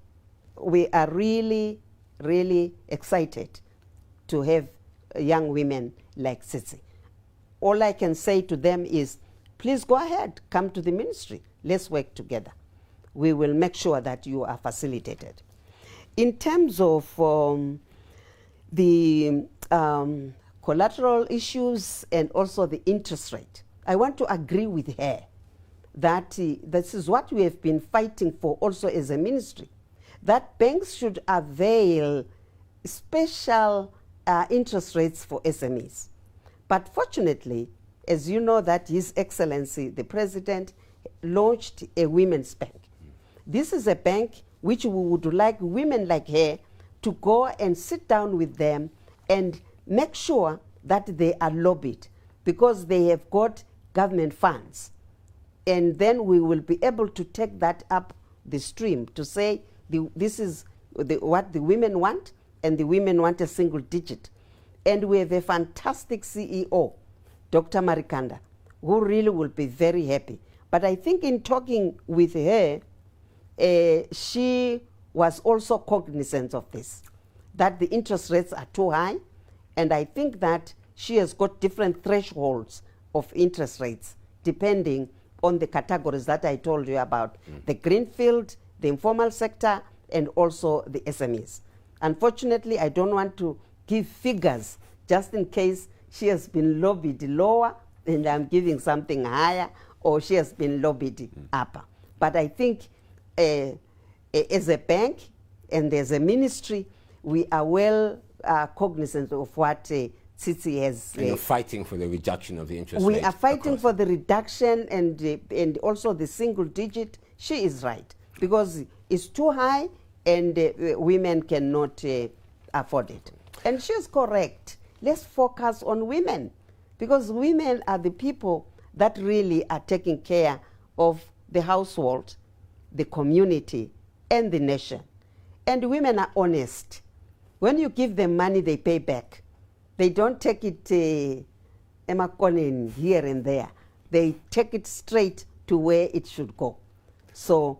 we are really, really excited to have young women like Tsitsi. All I can say to them is, please go ahead, come to the ministry. Let's work together. We will make sure that you are facilitated. In terms of the collateral issues and also the interest rate. I want to agree with her that this is what we have been fighting for also as a ministry, that banks should avail special interest rates for SMEs. But fortunately, as you know, that His Excellency, the President, launched a women's bank. This is a bank which we would like women like her to go and sit down with them and make sure that they are lobbied because they have got government funds. And then we will be able to take that up the stream to say this is what the women want, and the women want a single digit. And we have a fantastic CEO, Dr. Marikanda, who really will be very happy. But I think in talking with her, she was also cognizant of this, that the interest rates are too high, and I think that she has got different thresholds of interest rates depending on the categories that I told you about, the greenfield, the informal sector, and also the SMEs. Unfortunately, I don't want to give figures just in case she has been lobbied lower and I'm giving something higher, or she has been lobbied upper. But I think as a bank and as a ministry, we are well cognizant of what Tsitsi has. And you're fighting for the reduction of the interest We rate are fighting across. for the reduction and also the single digit. She is right, because it's too high and women cannot afford it. And she's correct. Let's focus on women, because women are the people that really are taking care of the household, the community, and the nation. And women are honest. When you give them money, they pay back. They don't take it emakoneni here and there. They take it straight to where it should go. So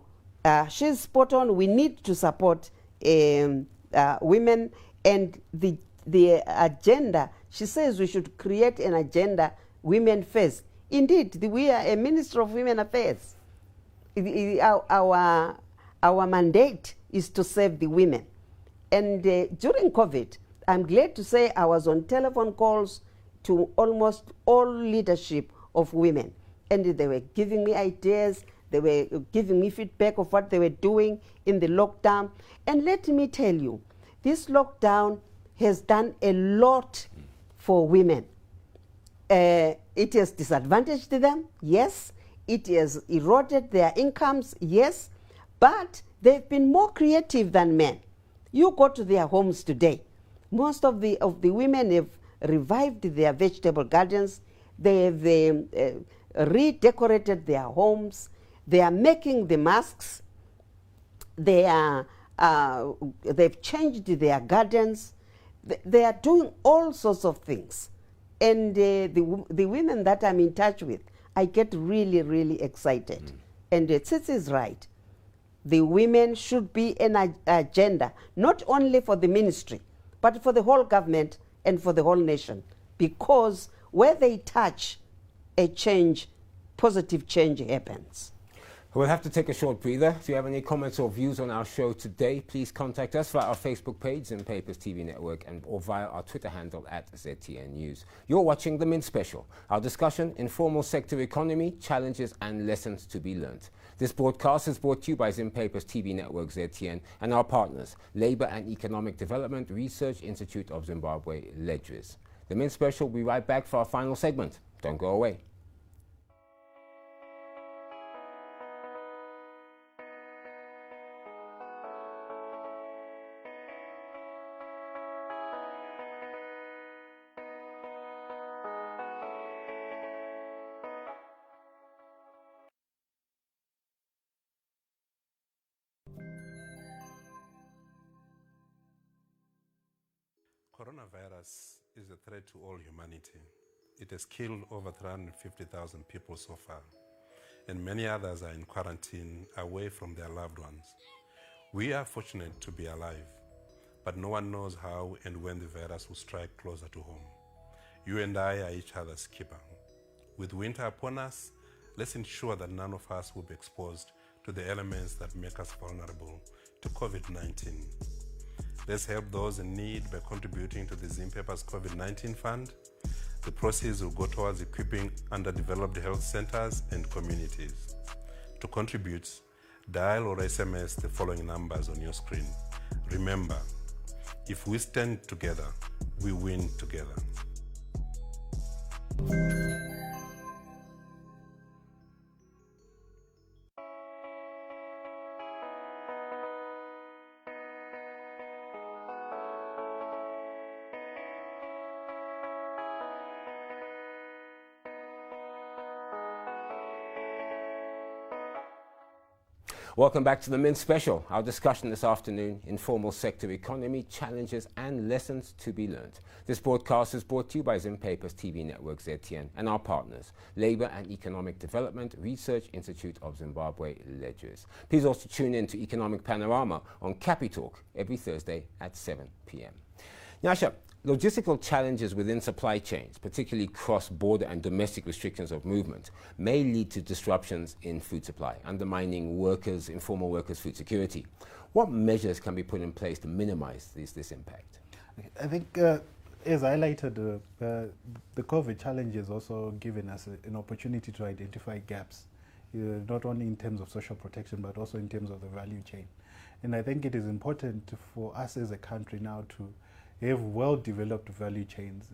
she's spot on. We need to support women, and the agenda, she says we should create an agenda, women first. Indeed, we are a Minister of Women Affairs. Our mandate is to serve the women. And during COVID, I'm glad to say I was on telephone calls to almost all leadership of women. And they were giving me ideas, they were giving me feedback of what they were doing in the lockdown. And let me tell you, this lockdown has done a lot for women. It has disadvantaged them, yes. It has eroded their incomes, yes. But they've been more creative than men. You go to their homes today. Most of the women have revived their vegetable gardens. They have redecorated their homes. They are making the masks. They are they've changed their gardens. They are doing all sorts of things. And the women that I'm in touch with, I get really, really excited. And Tsitsi is right. The women should be an agenda, not only for the ministry, but for the whole government and for the whole nation. Because where they touch, a change, positive change happens. We'll have to take a short breather. If you have any comments or views on our show today, please contact us via our Facebook page, Zim Papers TV Network, or via our Twitter handle @ZTN News. You're watching The Mint Special, our discussion, informal sector economy, challenges and lessons to be learnt. This broadcast is brought to you by Zim Papers TV Network, ZTN, and our partners, Labour and Economic Development Research Institute of Zimbabwe, Ledriz. The Mint Special will be right back for our final segment. Don't go away. Coronavirus is a threat to all humanity. It has killed over 350,000 people so far, and many others are in quarantine away from their loved ones. We are fortunate to be alive, but no one knows how and when the virus will strike closer to home. You and I are each other's keeper. With winter upon us, let's ensure that none of us will be exposed to the elements that make us vulnerable to COVID-19. Let's help those in need by contributing to the Zimbabwe's COVID-19 fund. The proceeds will go towards equipping underdeveloped health centers and communities. To contribute, dial or SMS the following numbers on your screen. Remember, if we stand together, we win together. Welcome back to the Mint Special. Our discussion this afternoon, informal sector economy, challenges and lessons to be learned. This broadcast is brought to you by Zimpaper's TV network ZTN and our partners, Labour and Economic Development Research Institute of Zimbabwe, Ledriz. Please also tune in to Economic Panorama on Capi Talk every Thursday at 7 p.m. Nyasha, logistical challenges within supply chains, particularly cross-border and domestic restrictions of movement, may lead to disruptions in food supply, undermining workers, informal workers' food security. What measures can be put in place to minimize this impact? I think, as highlighted, the COVID challenge has also given us an opportunity to identify gaps, not only in terms of social protection, but also in terms of the value chain. And I think it is important for us as a country now to have well-developed value chains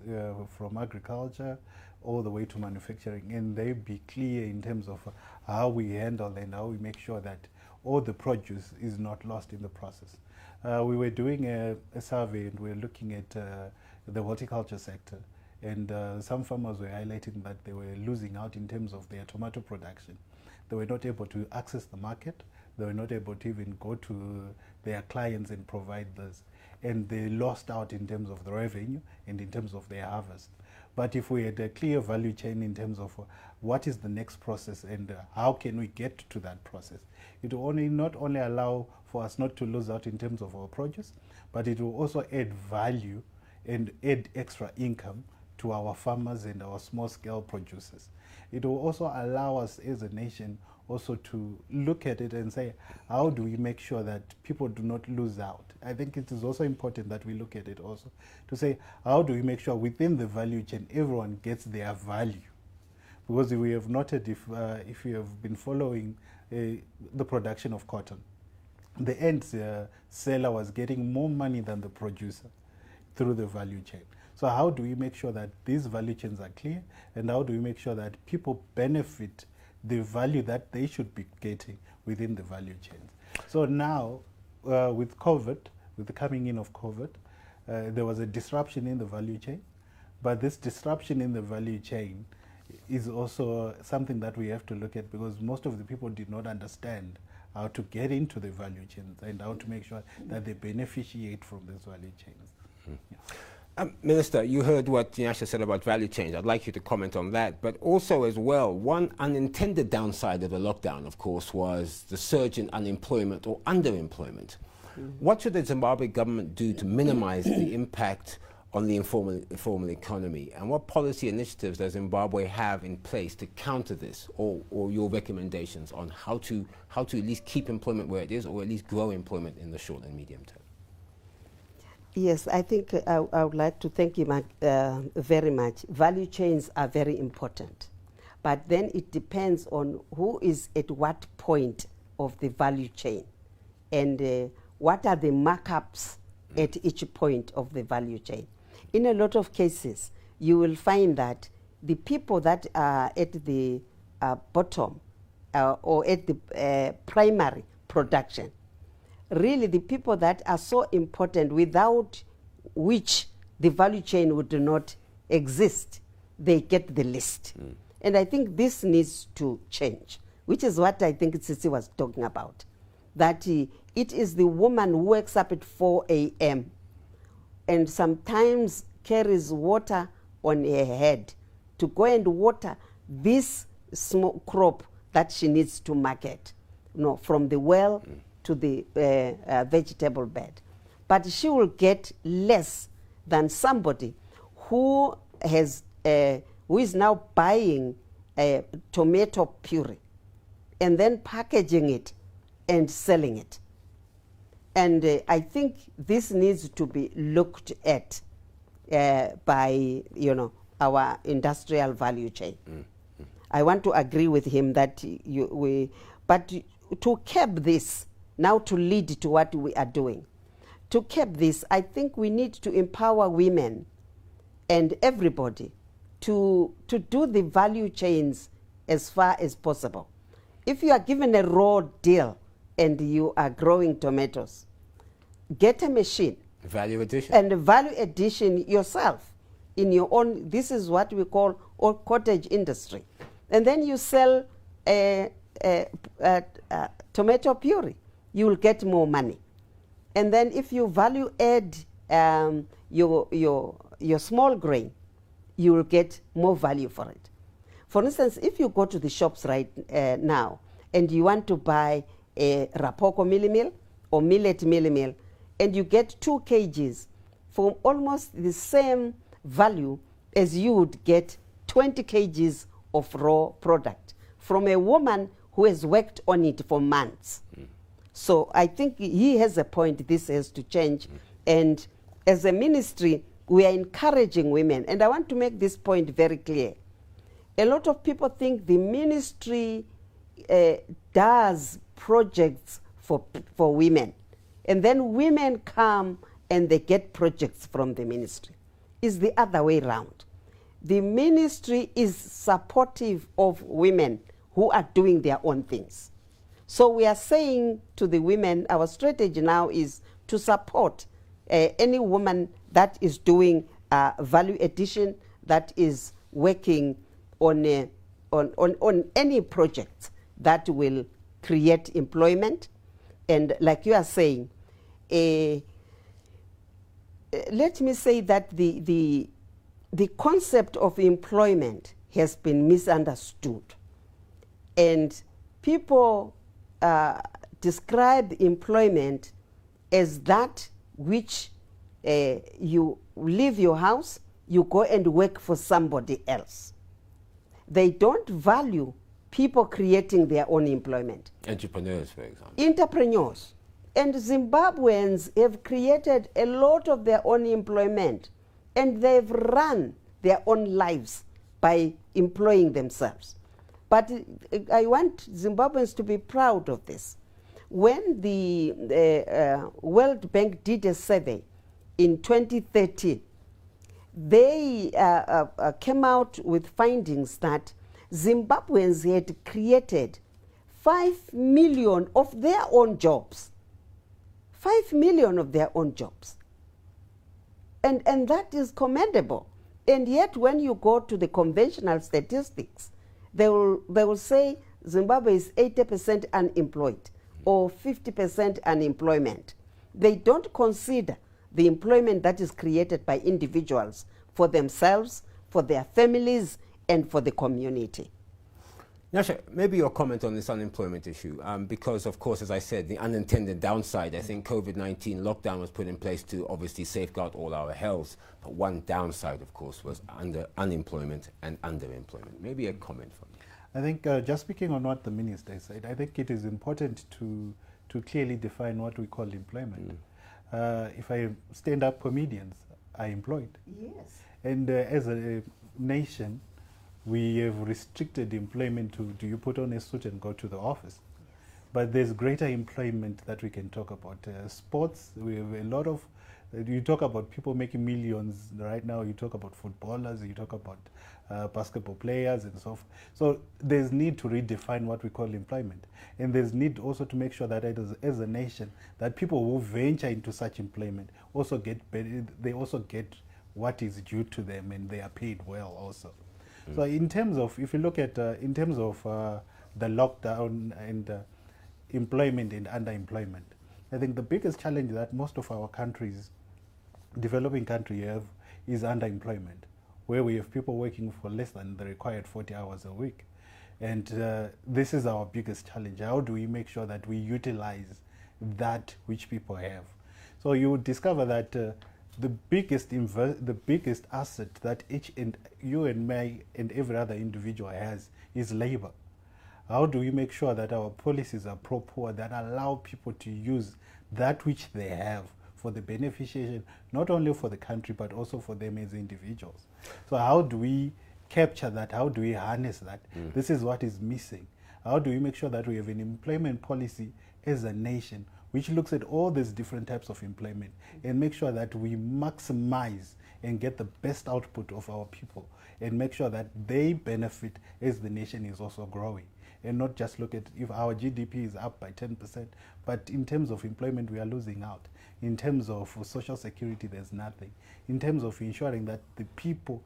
from agriculture all the way to manufacturing, and they be clear in terms of how we handle and how we make sure that all the produce is not lost in the process. We were doing a survey and we were looking at the horticulture sector, and some farmers were highlighting that they were losing out in terms of their tomato production. They were not able to access the market. They were not able to even go to their clients and provide this. And they lost out in terms of the revenue and in terms of their harvest. But if we had a clear value chain in terms of what is the next process and how can we get to that process, it will not only allow for us not to lose out in terms of our produce, but it will also add value and add extra income to our farmers and our small-scale producers. It will also allow us as a nation also to look at it and say, how do we make sure that people do not lose out? I think it is also important that we look at it also to say, how do we make sure within the value chain everyone gets their value? Because we have noted, if you have been following the production of cotton, the end seller was getting more money than the producer through the value chain. So how do we make sure that these value chains are clear, and how do we make sure that people benefit the value that they should be getting within the value chains? So now, with COVID, with the coming in of COVID, there was a disruption in the value chain, but this disruption in the value chain is also something that we have to look at, because most of the people did not understand how to get into the value chains and how to make sure that they beneficiate from these value chains. Yeah. Minister, you heard what Nyasha said about value chains. I'd like you to comment on that. But also as well, one unintended downside of the lockdown, of course, was the surge in unemployment or underemployment. What should the Zimbabwe government do to minimize the impact on the informal economy? And what policy initiatives does Zimbabwe have in place to counter this, or your recommendations on how to at least keep employment where it is, or at least grow employment in the short and medium term? Yes, I think I would like to thank you very much. Value chains are very important, but then it depends on who is at what point of the value chain, and what are the markups at each point of the value chain. In a lot of cases, you will find that the people that are at the bottom or at the primary production, really the people that are so important, without which the value chain would not exist, they get the least. And I think this needs to change, which is what I think Tsitsi was talking about, that it is the woman who wakes up at 4 a.m. and sometimes carries water on her head to go and water this small crop that she needs to market, from the well to the vegetable bed. But she will get less than somebody who has who is now buying tomato puree and then packaging it and selling it. And I think this needs to be looked at by, our industrial value chain. I want to agree with him that but to curb this, now to lead to what we are doing, to curb this, I think we need to empower women and everybody to do the value chains as far as possible. If you are given a raw deal and you are growing tomatoes, get a machine. Value addition. And value addition yourself in your own, this is what we call cottage industry. And then you sell tomato puree, you will get more money. And then if you value add your small grain, you will get more value for it. For instance, if you go to the shops right now and you want to buy a rapoko meal or millet meal, and you get 2 kgs for almost the same value as you would get 20 kgs of raw product from a woman who has worked on it for months. So I think he has a point, this has to change. And as a ministry, we are encouraging women. And I want to make this point very clear. A lot of people think the ministry does projects for women. And then women come and they get projects from the ministry. It's the other way around. The ministry is supportive of women who are doing their own things. So we are saying to the women, our strategy now is to support any woman that is doing value addition, that is working on any project that will create employment. And like you are saying, let me say that the concept of employment has been misunderstood. And people describe employment as that which you leave your house, you go and work for somebody else. They don't value people creating their own employment. Entrepreneurs, for example. Entrepreneurs. And Zimbabweans have created a lot of their own employment, and they've run their own lives by employing themselves. But I want Zimbabweans to be proud of this. When the World Bank did a survey in 2013, they came out with findings that Zimbabweans had created 5 million of their own jobs. 5 million of their own jobs. And that is commendable. And yet when you go to the conventional statistics, they will say Zimbabwe is 80% unemployed or 50% unemployment. They don't consider the employment that is created by individuals for themselves, for their families, and for the community. Nyasha, maybe your comment on this unemployment issue, because of course, as I said, the unintended downside, I think COVID-19 lockdown was put in place to obviously safeguard all our health, but one downside, of course, was unemployment and underemployment. Maybe a comment from you. I think just speaking on what the minister said, I think it is important to clearly define what we call employment. If I stand-up comedians are employed. Yes. And as a nation, we have restricted employment to, do you put on a suit and go to the office? Yes. But there's greater employment that we can talk about. Sports, we have a lot of, you talk about people making millions right now, you talk about footballers, you talk about basketball players and so forth. So there's need to redefine what we call employment. And there's need also to make sure that as a nation, that people who venture into such employment also get better, they also get what is due to them and they are paid well also. So in terms of, if you look at, in terms of the lockdown and employment and underemployment, I think the biggest challenge that most of our countries, developing countries have is underemployment, where we have people working for less than the required 40 hours a week. And this is our biggest challenge. How do we make sure that we utilize that which people have? So you would discover that the biggest asset that each and you and me and every other individual has is labor. How do we make sure that our policies are proper, that allow people to use that which they have for the beneficiation, not only for the country, but also for them as individuals? So how do we capture that? How do we harness that? This is what is missing. How do we make sure that we have an employment policy as a nation which looks at all these different types of employment and make sure that we maximize and get the best output of our people and make sure that they benefit as the nation is also growing, and not just look at if our GDP is up by 10%, but in terms of employment we are losing out. In terms of social security there's nothing. In terms of ensuring that the people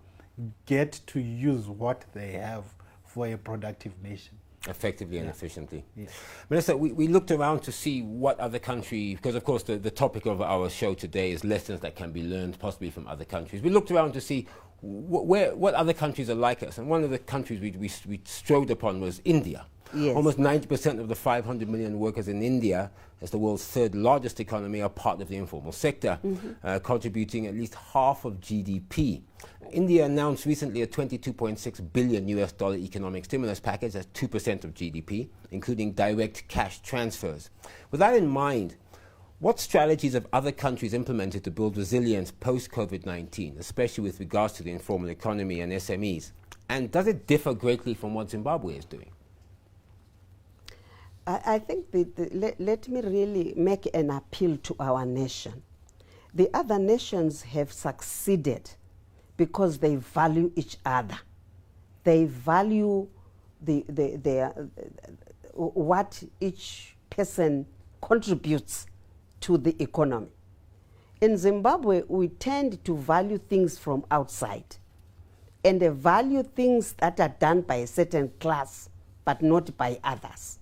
get to use what they have for a productive nation. Effectively and efficiently. Yeah. Minister, we looked around to see what other country, because of course the topic of our show today is lessons that can be learned possibly from other countries. We looked around to see what other countries are like us, and one of the countries we strode upon was India. Yes. Almost 90% of the 500 million workers in India, as the world's third largest economy, are part of the informal sector, contributing at least half of GDP. India announced recently a $22.6 billion economic stimulus package, that's 2% of GDP, including direct cash transfers. With that in mind, what strategies have other countries implemented to build resilience post-COVID-19, especially with regards to the informal economy and SMEs? And does it differ greatly from what Zimbabwe is doing? I think let me really make an appeal to our nation. The other nations have succeeded because they value each other. They value what each person contributes to the economy. In Zimbabwe, we tend to value things from outside and value things that are done by a certain class, but not by others.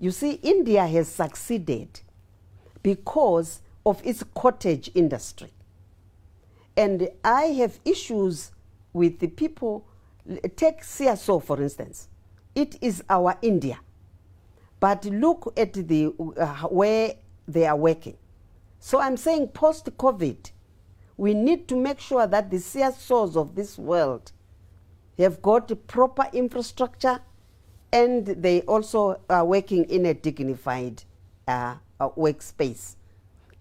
You see, India has succeeded because of its cottage industry. And I have issues with the people. Take CSO, for instance. It is our India. But look at the where they are working. So I'm saying post-COVID, we need to make sure that the CSOs of this world have got proper infrastructure, and they also are working in a dignified workspace.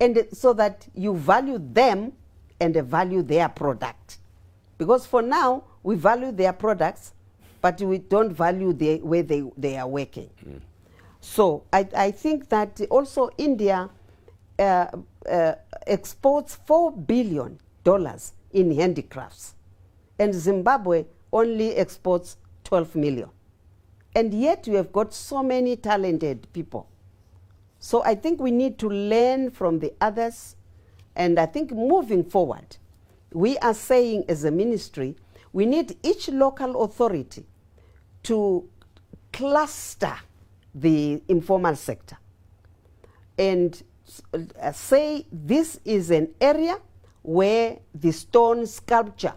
And so that you value them and value their product. Because for now, we value their products, but we don't value the way they are working. So I think that also India exports $4 billion in handicrafts, and Zimbabwe only exports 12 million. And yet we have got so many talented people. So I think we need to learn from the others. And I think moving forward, we are saying as a ministry, we need each local authority to cluster the informal sector and say this is an area where the stone sculpture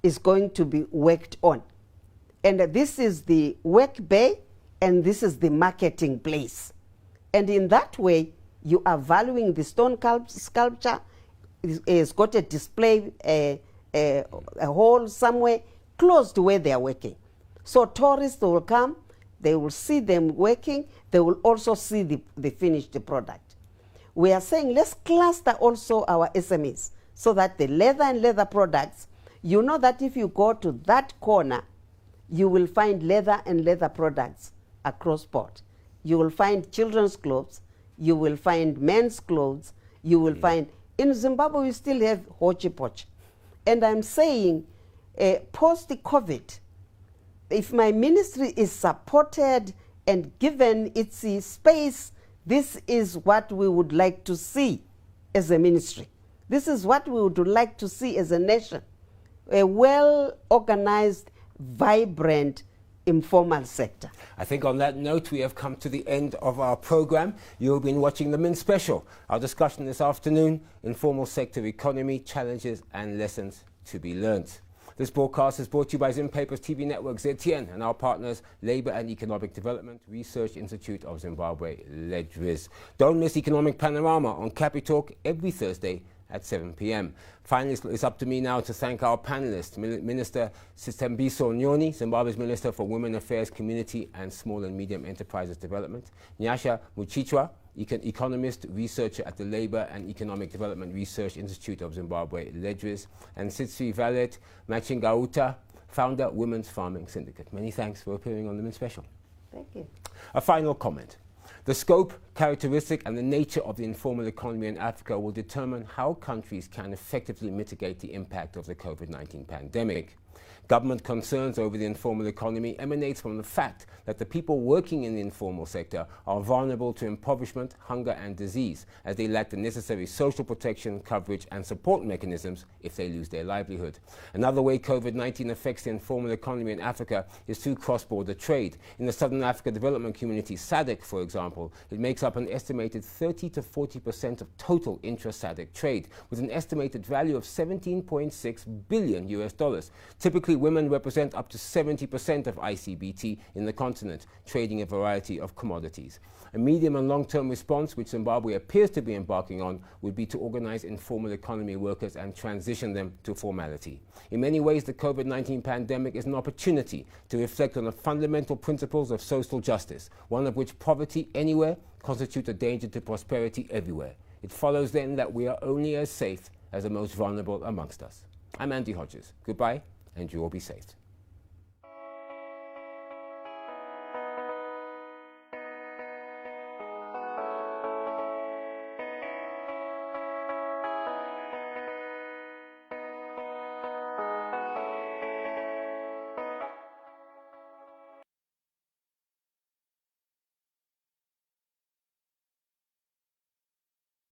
is going to be worked on. And this is the work bay, and this is the marketing place. And in that way, you are valuing the stone sculpture. It's got a display, a hall somewhere close to where they are working. So tourists will come, they will see them working, they will also see the finished product. We are saying let's cluster also our SMEs so that the leather and leather products, you know that if you go to that corner, you will find leather and leather products across board. You will find children's clothes, you will find men's clothes, you will find, in Zimbabwe we still have hodgepodge. And I'm saying post-COVID, if my ministry is supported and given its space, this is what we would like to see as a ministry. This is what we would like to see as a nation. A well-organized, vibrant, informal sector. I think on that note, we have come to the end of our program. You've been watching the Mint Special. Our discussion this afternoon, informal sector economy, challenges and lessons to be learnt. This broadcast is brought to you by Zim Paper's TV network ZTN and our partners, Labour and Economic Development Research Institute of Zimbabwe, Ledriz. Don't miss Economic Panorama on Capitalk every Thursday at 7 p.m. Finally, it's up to me now to thank our panelists, Minister Sitembiso Nyoni, Zimbabwe's Minister for Women Affairs, Community and Small and Medium Enterprises Development, Nyasha Muchichwa, economist, researcher at the Labour and Economic Development Research Institute of Zimbabwe, Ledriz, and Sitsi Valet Machingauta, founder, Women's Farming Syndicate. Many thanks for appearing on the Min Special. Thank you. A final comment. The scope, characteristic and the nature of the informal economy in Africa will determine how countries can effectively mitigate the impact of the COVID-19 pandemic. Government concerns over the informal economy emanates from the fact that the people working in the informal sector are vulnerable to impoverishment, hunger and disease, as they lack the necessary social protection, coverage and support mechanisms if they lose their livelihood. Another way COVID-19 affects the informal economy in Africa is through cross-border trade. In the Southern Africa Development Community, SADC, for example, it makes up an estimated 30 to 40% of total intra-SADC trade, with an estimated value of $17.6 billion. Typically, women represent up to 70% of ICBT in the continent, trading a variety of commodities. A medium and long-term response, which Zimbabwe appears to be embarking on, would be to organize informal economy workers and transition them to formality. In many ways, the COVID-19 pandemic is an opportunity to reflect on the fundamental principles of social justice, one of which poverty anywhere constitutes a danger to prosperity everywhere. It follows then that we are only as safe as the most vulnerable amongst us. I'm Andy Hodges. Goodbye, and you all be safe.